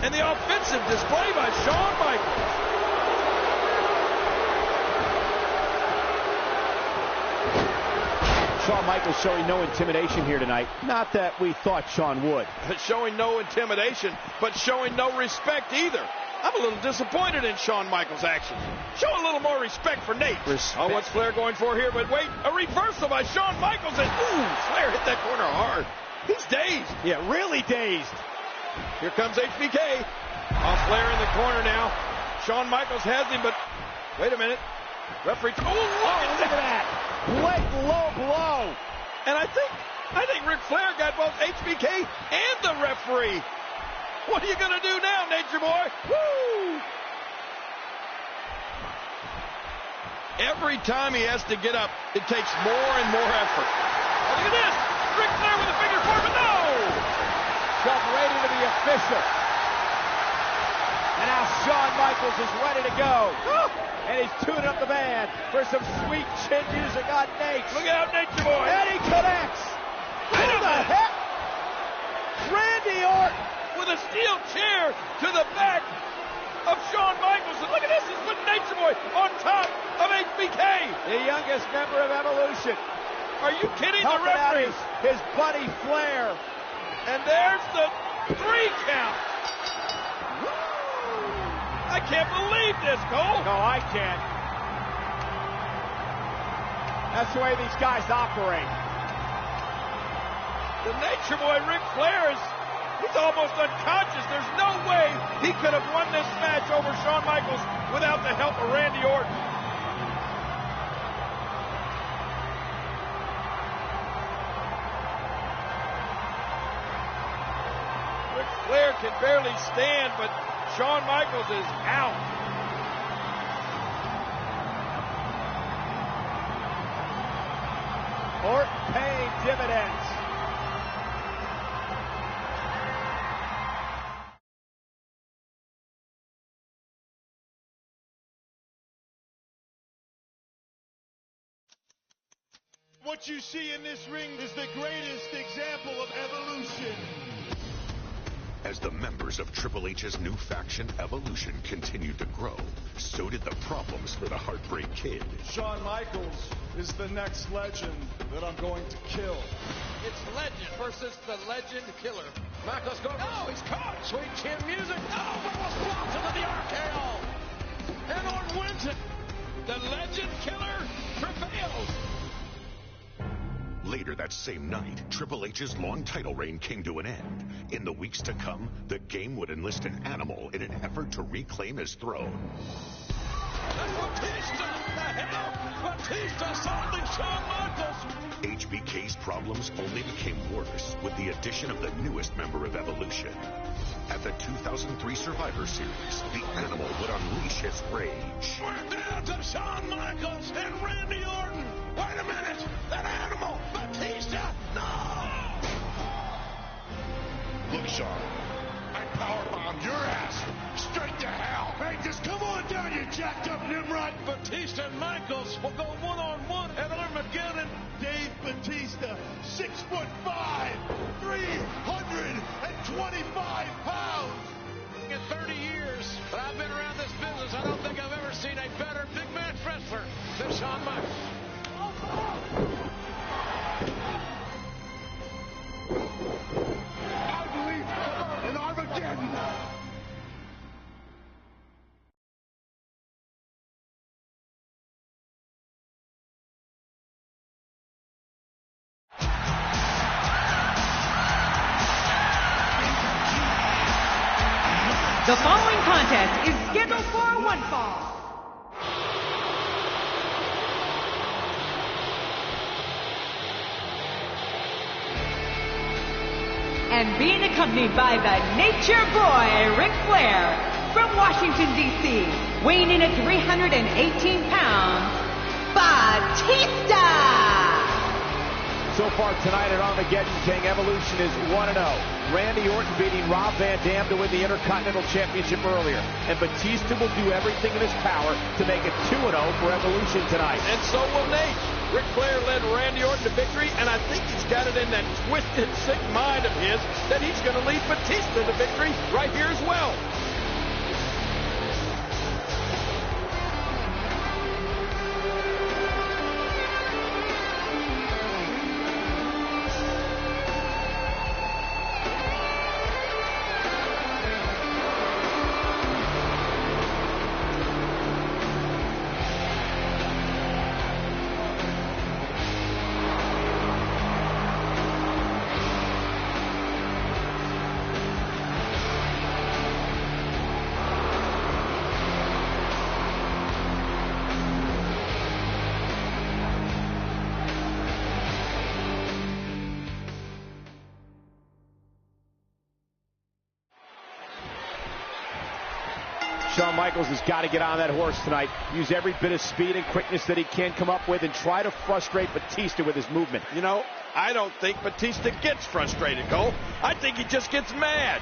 And the offensive display by Shawn Michaels. Shawn Michaels showing no intimidation here tonight. Not that we thought Shawn would. Showing no intimidation, but showing no respect either. I'm a little disappointed in Shawn Michaels' actions. Show a little more respect for Nate. Oh, what's Flair going for here? But wait, a reversal by Shawn Michaels. And ooh, Flair hit that corner hard. He's dazed. Yeah, really dazed. Here comes HBK. Oh, Flair in the corner now. Shawn Michaels has him, but wait a minute. Referee. Oh, look at that. Blatant low blow. And I think Ric Flair got both HBK and the referee. What are you going to do now, Nature Boy? Woo! Every time he has to get up, it takes more and more effort. Oh, look at this. Ric Flair with a figure four, but no! Shoved right into the official. And now Shawn Michaels is ready to go. And he's tuning up the band for some sweet chin music on Nate. Look out, Nature Boy. And he connects. Who the heck? Randy Orton with a steel chair to the back of Shawn Michaels. And look at this. He's putting Nature Boy on top of HBK. The youngest member of Evolution. Are you kidding? Helping the referee. Out his buddy Flair. And there's the 3 count. I can't believe this, Cole. No, I can't. That's the way these guys operate. The Nature Boy, Ric Flair, he's almost unconscious. There's no way he could have won this match over Shawn Michaels without the help of Randy Orton. Ric Flair can barely stand, but Shawn Michaels is out. Orton paying dividends. What you see in this ring is the greatest example of evolution. As the members of Triple H's new faction, Evolution, continued to grow, so did the problems for the Heartbreak Kid. Shawn Michaels is the next legend that I'm going to kill. It's Legend versus the Legend Killer. Michaels goes. Oh, he's caught. Sweet chin music. Oh, but was blocked into the RKO. And Orton wins it. The Legend Killer prevails. Later that same night, Triple H's long title reign came to an end. In the weeks to come, the game would enlist an animal in an effort to reclaim his throne. Batista! The hell? Batista assaulting Shawn Michaels! HBK's problems only became worse with the addition of the newest member of Evolution. At the 2003 Survivor Series, the animal would unleash his rage. We're down to Shawn Michaels and Randy Orton! Wait a minute! That animal! Batista! No! Look, Shawn, I powerbombed your ass straight to hell. Hey, just come on down, you jacked up Nimrod. Batista and Michaels will go one-on-one at Armageddon. Dave Batista, 6'5", 325 pounds. In 30 years that I've been around this business, I don't think I've ever seen a better big match wrestler than Shawn Michaels. I believe in Armageddon. The following contest is scheduled for one fall. And being accompanied by the Nature Boy, Ric Flair, from Washington, D.C., weighing in at 318 pounds, Batista! So far tonight at Armageddon King, Evolution is 1-0. Randy Orton beating Rob Van Dam to win the Intercontinental Championship earlier. And Batista will do everything in his power to make it 2-0 for Evolution tonight. And so will Nate. Ric Flair led Randy Orton to victory, and I think he's got it in that twisted, sick mind of his that he's going to lead Batista to victory right here as well. Shawn Michaels has got to get on that horse tonight, use every bit of speed and quickness that he can come up with, and try to frustrate Batista with his movement. You know, I don't think Batista gets frustrated, Cole. I think he just gets mad.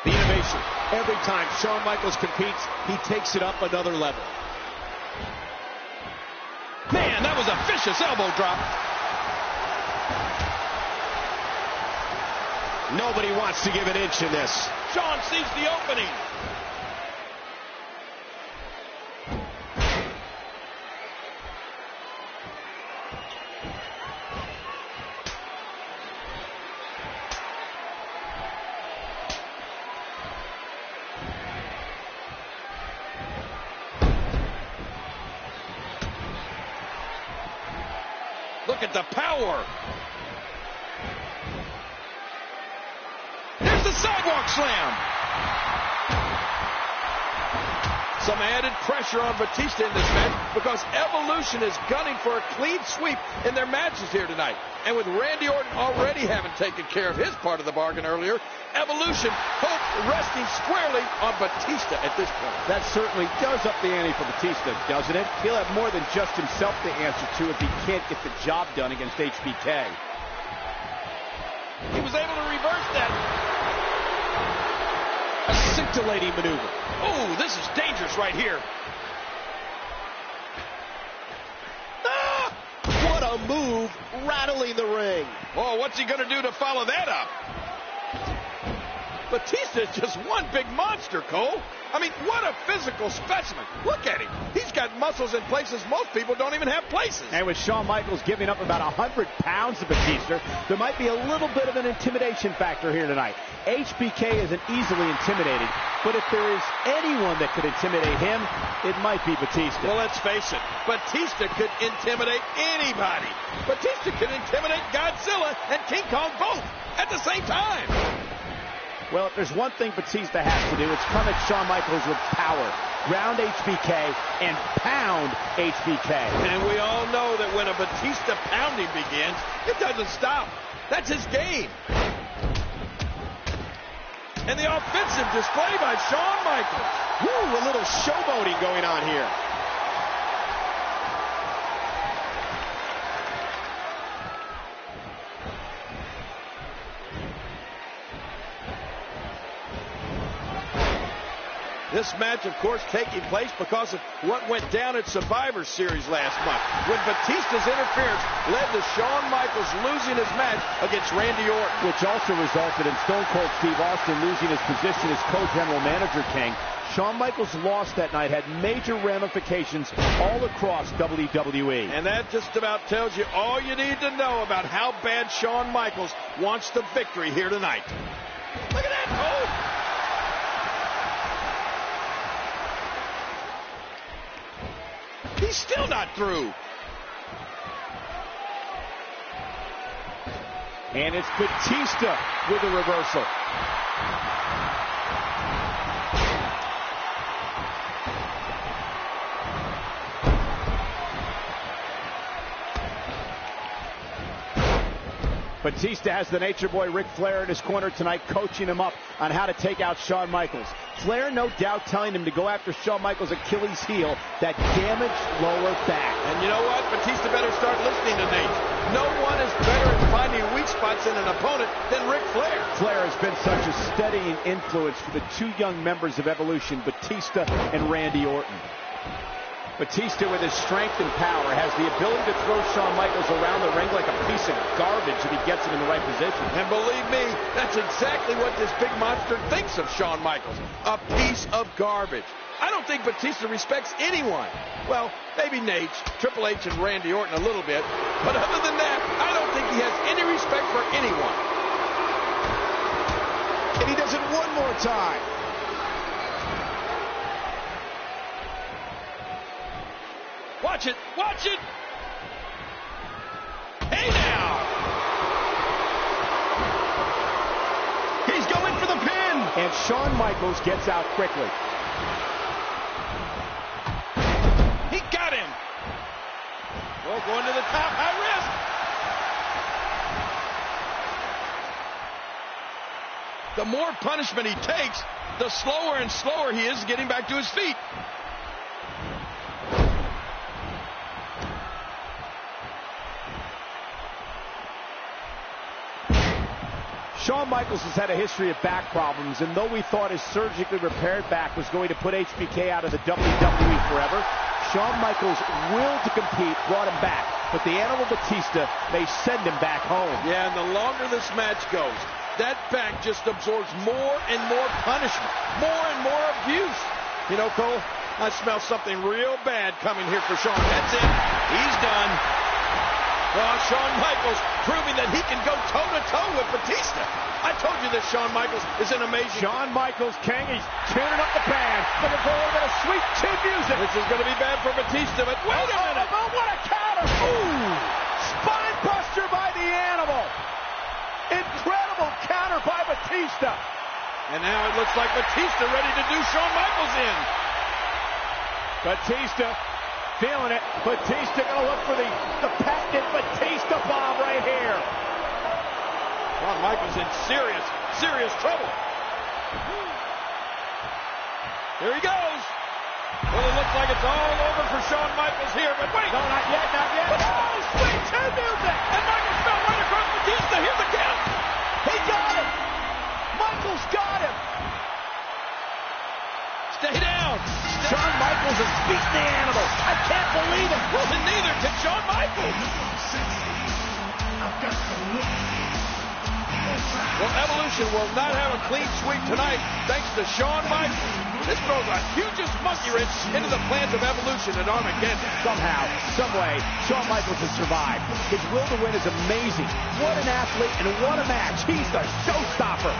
The innovation. Every time Shawn Michaels competes, he takes it up another level. Man, that was a vicious elbow drop. Nobody wants to give an inch in this. Shawn sees the opening. Look at the power. There's the sidewalk slam. Some added pressure on Batista in this match because Evolution is gunning for a clean sweep in their matches here tonight. And with Randy Orton already having taken care of his part of the bargain earlier, Evolution hopes resting squarely on Batista at this point. That certainly does up the ante for Batista, doesn't it? He'll have more than just himself to answer to if he can't get the job done against HBK. He was able to reverse that. A scintillating maneuver. Oh, this is dangerous right here. Ah! What a move, rattling the ring. Oh, what's he going to do to follow that up? Batista is just one big monster, Cole. I mean, what a physical specimen. Look at him. He's got muscles in places most people don't even have places. And with Shawn Michaels giving up about 100 pounds to Batista, there might be a little bit of an intimidation factor here tonight. HBK isn't easily intimidated, but if there is anyone that could intimidate him, it might be Batista. Well, let's face it. Batista could intimidate anybody. Batista could intimidate Godzilla and King Kong both at the same time. Well, if there's one thing Batista has to do, it's come at Shawn Michaels with power. Ground HBK and pound HBK. And we all know that when a Batista pounding begins, it doesn't stop. That's his game. And the offensive display by Shawn Michaels. Woo, a little showboating going on here. This match, of course, taking place because of what went down at Survivor Series last month, when Batista's interference led to Shawn Michaels losing his match against Randy Orton. Which also resulted in Stone Cold Steve Austin losing his position as co-general manager, King. Shawn Michaels' loss that night had major ramifications all across WWE. And that just about tells you all you need to know about how bad Shawn Michaels wants the victory here tonight. Look at that, Cole! He's still not through. And it's Batista with a reversal. Batista has the Nature Boy Ric Flair in his corner tonight, coaching him up on how to take out Shawn Michaels. Flair, no doubt, telling him to go after Shawn Michaels' Achilles heel, that damaged lower back. And you know what? Batista better start listening to Nate. No one is better at finding weak spots in an opponent than Ric Flair. Flair has been such a steadying influence for the two young members of Evolution, Batista and Randy Orton. Batista, with his strength and power, has the ability to throw Shawn Michaels around the ring like a piece of garbage if he gets him in the right position. And believe me, that's exactly what this big monster thinks of Shawn Michaels. A piece of garbage. I don't think Batista respects anyone. Well, maybe Nate, Triple H, and Randy Orton a little bit. But other than that, I don't think he has any respect for anyone. And he does it one more time. Watch it! Watch it! Hey now! He's going for the pin! And Shawn Michaels gets out quickly. He got him! Well, going to the top, high risk. The more punishment he takes, the slower and slower he is getting back to his feet. Shawn Michaels has had a history of back problems, and though we thought his surgically repaired back was going to put HBK out of the WWE forever, Shawn Michaels' will to compete brought him back. But the animal Batista may send him back home. Yeah, and the longer this match goes, that back just absorbs more and more punishment, more and more abuse. You know, Cole, I smell something real bad coming here for Shawn. That's it. He's done. Well, Shawn Michaels proving that he can go toe-to-toe with Batista. I told you that Shawn Michaels is an amazing... Shawn Michaels, King, he's tuning up the band. Looking for a little bit of sweet chin music. This is going to be bad for Batista, but wait a minute. Oh, what a counter. Ooh, spine buster by the animal. Incredible counter by Batista. And now it looks like Batista ready to do Shawn Michaels in. Batista feeling it. Batista gonna look for the patented Batista bomb right here. Shawn Michaels in serious trouble. Here he goes. Well, it looks like it's all over for Shawn Michaels here, but wait. No, not yet, not yet. Oh, sweet chin music. And Michaels fell right across Batista. Here's the count. He got him. Michaels got him. Stay down. Shawn Michaels is beating the animal. I can't believe it. Well, and neither can Shawn Michaels. Well, Evolution will not have a clean sweep tonight thanks to Shawn Michaels. This throws a hugest monkey wrench into the plans of Evolution at Armageddon. Somehow, someway, Shawn Michaels has survived. His will to win is amazing. What an athlete and what a match. He's the showstopper.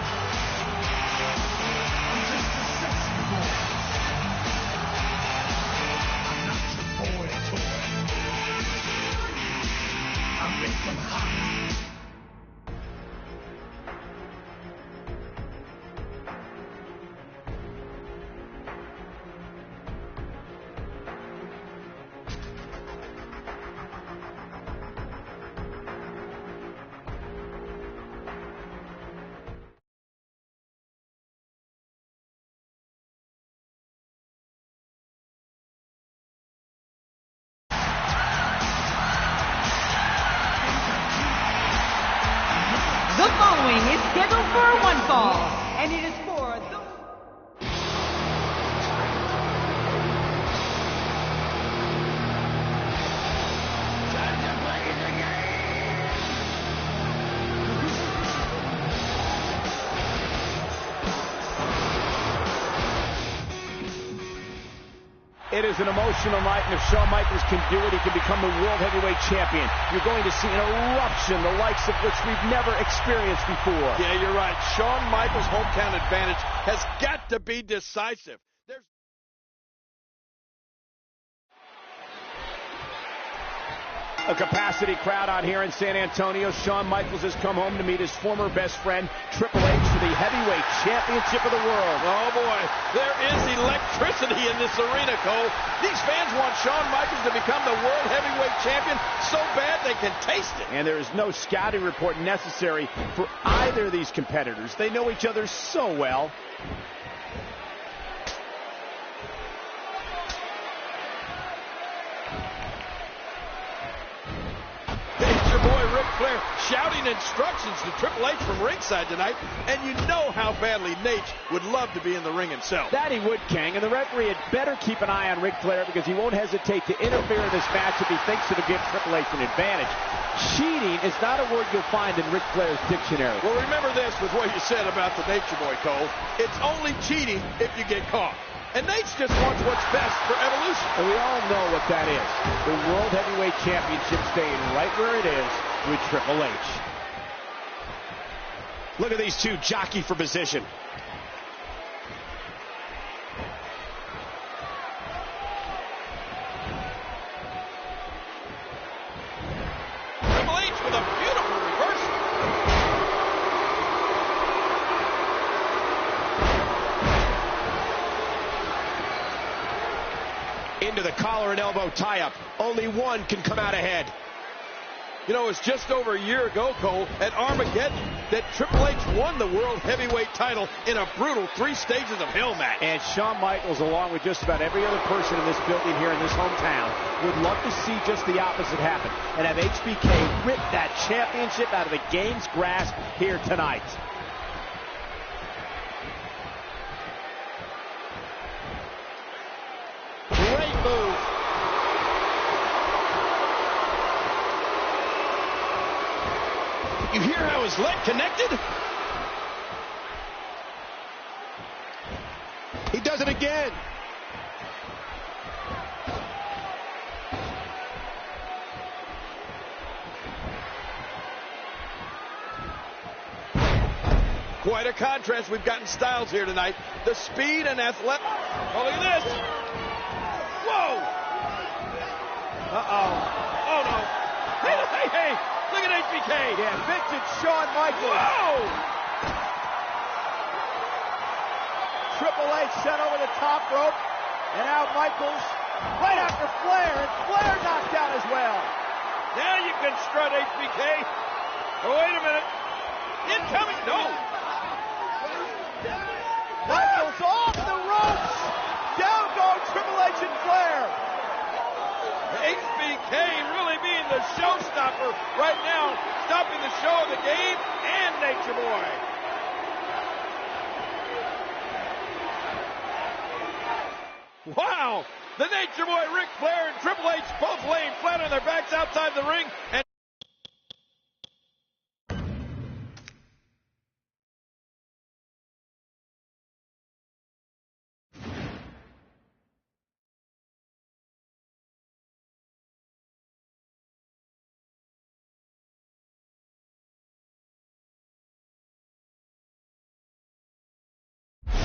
The following is scheduled for one fall, and it is for the... Time to play the game! It is an emotional night, and if Shawn Michaels can do it, he can become the World Heavyweight Champion. You're going to see an eruption, the likes of which we've never experienced before. Yeah, you're right. Shawn Michaels' hometown advantage has got to be decisive. A capacity crowd out here in San Antonio. Shawn Michaels has come home to meet his former best friend, Triple H, for the Heavyweight Championship of the world. Oh, boy. There is electricity in this arena, Cole. These fans want Shawn Michaels to become the World Heavyweight Champion so bad they can taste it. And there is no scouting report necessary for either of these competitors. They know each other so well. Ric Flair shouting instructions to Triple H from ringside tonight, and you know how badly Nate would love to be in the ring himself. That he would, King, and the referee had better keep an eye on Ric Flair because he won't hesitate to interfere in this match if he thinks it'll give Triple H an advantage. Cheating is not a word you'll find in Ric Flair's dictionary. Well, remember this with what you said about the Nature Boy, Cole. It's only cheating if you get caught. And Nate just wants what's best for Evolution. And we all know what that is. The World Heavyweight Championship staying right where it is with Triple H. Look at these two jockey for position. Triple H with a beautiful reversal. Into the collar and elbow tie-up. Only one can come out ahead. You know, it was just over a year ago, Cole, at Armageddon, that Triple H won the World Heavyweight title in a brutal 3 stages of hell match. And Shawn Michaels, along with just about every other person in this building here in this hometown, would love to see just the opposite happen and have HBK rip that championship out of the game's grasp here tonight. Great move. You hear how his leg connected? He does it again. Quite a contrast we've got in styles here tonight. The speed and athletic. Oh, look at this. Whoa. Uh-oh. Oh, no. Hey. Look at HBK. Yeah, vintage Shawn Michaels. Whoa. Triple H sent over the top rope. And now Michaels right after Flair. And Flair knocked down as well. Now you can strut HBK. Oh, wait a minute. Incoming. No. Michaels off the ropes. Down go Triple H and Flair. HBK really being the showstopper right now, stopping the show of the game and Nature Boy. Wow! The Nature Boy, Ric Flair, and Triple H both laying flat on their backs outside the ring. And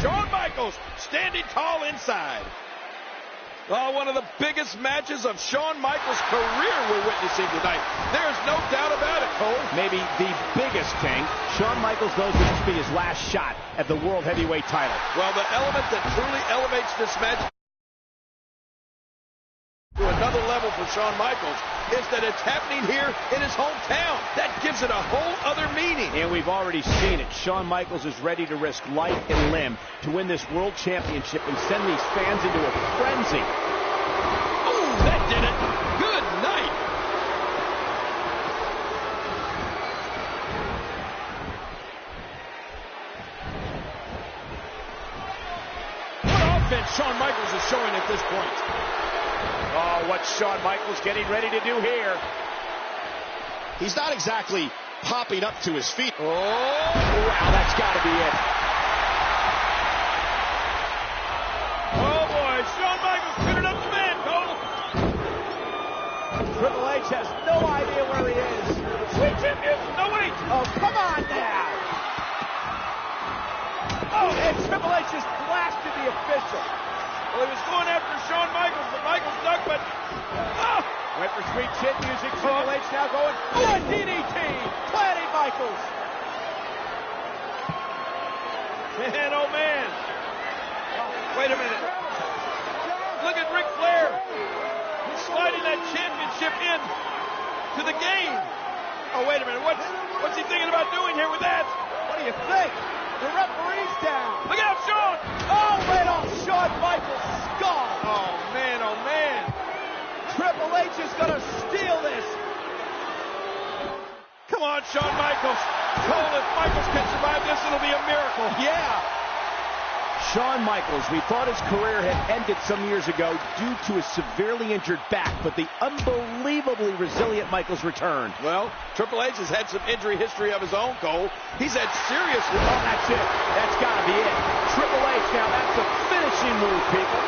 Shawn Michaels standing tall inside. One of the biggest matches of Shawn Michaels' career we're witnessing tonight. There's no doubt about it, Cole. Maybe the biggest, King. Shawn Michaels knows this to be his last shot at the World Heavyweight title. Well, the element that truly elevates this match to another level for Shawn Michaels is that it's happening here in his hometown. That gives it a whole other meaning. And we've already seen it. Shawn Michaels is ready to risk life and limb to win this world championship and send these fans into a frenzy. Ooh, that did it. Good night. What offense Shawn Michaels is showing at this point. Oh, what's Shawn Michaels getting ready to do here? He's not exactly popping up to his feet. Oh, wow, that's got to be it. Oh, boy, Shawn Michaels put it up the man, Cole. Triple H has no idea where he is. Sweet chin music. No, wait. Oh, come on now. Oh, and Triple H just blasted the official. Well, he was going after Shawn Michaels, but Michaels ducked, but... Oh! Went for sweet chin music. Triple H now going for a DDT. Planting Michaels. Man, oh, man. Wait a minute. Look at Ric Flair. He's sliding that championship in to the game. Oh, wait a minute. What's he thinking about doing here with that? What do you think? The referee's down. Look out, Shawn. Oh, right off Shawn Michaels' skull. Oh, man, oh, man. Triple H is going to steal this. Come on, Shawn Michaels. Cole, if Michaels can survive this, it'll be a miracle. Yeah. Shawn Michaels, we thought his career had ended some years ago due to a severely injured back, but the unbelievably resilient Michaels returned. Well, Triple H has had some injury history of his own, Cole. He's had serious... Oh, that's it. That's got to be it. Triple H, now that's a finishing move, people.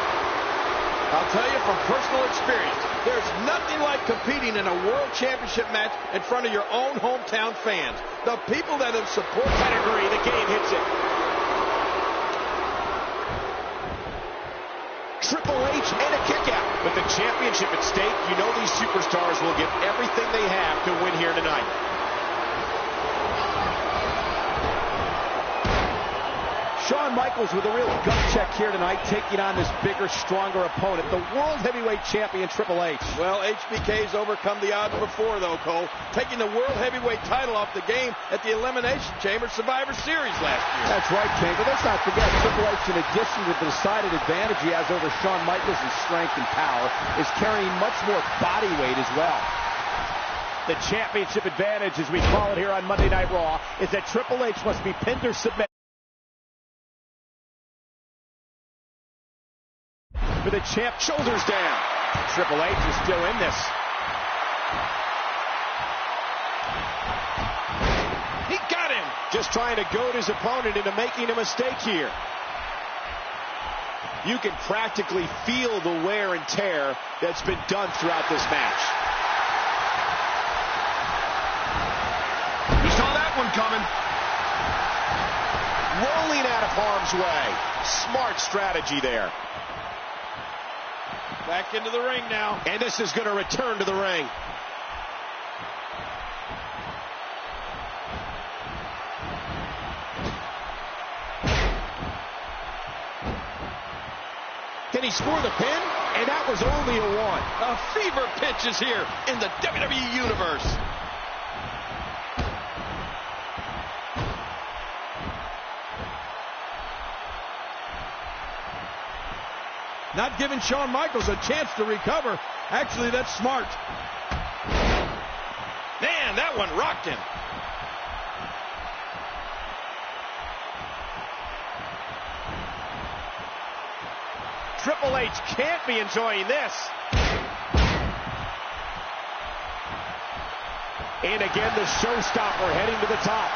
I'll tell you from personal experience, there's nothing like competing in a world championship match in front of your own hometown fans. The people that have supported... Pedigree, the game hits it. Triple H and a kick out. With the championship at stake, you know these superstars will give everything they have to win here tonight. Shawn Michaels with a real gut check here tonight, taking on this bigger, stronger opponent, the World Heavyweight Champion, Triple H. Well, HBK's overcome the odds before, though, Cole, taking the World Heavyweight title off the game at the Elimination Chamber Survivor Series last year. That's right, King, but let's not forget, Triple H, in addition to the decided advantage he has over Shawn Michaels in strength and power, is carrying much more body weight as well. The championship advantage, as we call it here on Monday Night Raw, is that Triple H must be pinned or submit. For the champ, shoulders down. Triple H is still in this. He got him. Just trying to goad his opponent into making a mistake here. You can practically feel the wear and tear that's been done throughout this match. You saw that one coming. Rolling out of harm's way. Smart strategy there. Back into the ring now. And this is going to return to the ring. Can he score the pin? And that was only a one. A fever pitch is here in the WWE Universe. Not giving Shawn Michaels a chance to recover. Actually, that's smart. Man, that one rocked him. Triple H can't be enjoying this. And again, the showstopper heading to the top.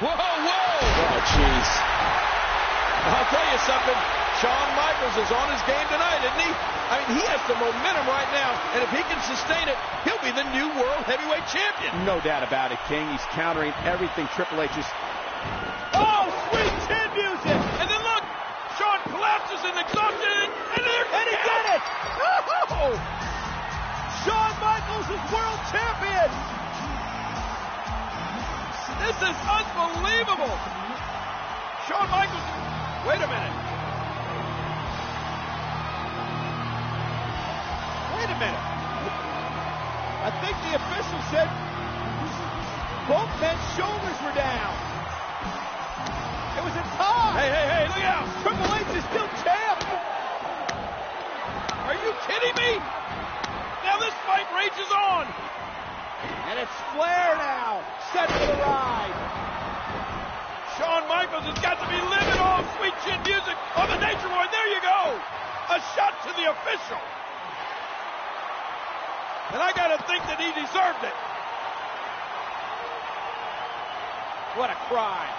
Whoa, whoa! Oh, jeez. I'll tell you something, Shawn Michaels is on his game tonight, isn't he? I mean, he has the momentum right now, and if he can sustain it, he'll be the new World Heavyweight Champion. No doubt about it, King. He's countering everything Triple H is... Oh, sweet chin music! And then look, Shawn collapses in exhaustion, and he did it! Oh! Shawn Michaels is world champion! This is unbelievable! Shawn Michaels... Wait a minute. Wait a minute. I think the official said both men's shoulders were down. It was a tie. Hey, look out. Triple H is still champ. Are you kidding me? Now this fight rages on. And it's Flair now, set for the ride. Shawn Michaels has got to be living off sweet chin music on the Nature Boy. There you go. A shot to the official. And I got to think that he deserved it. What a crime.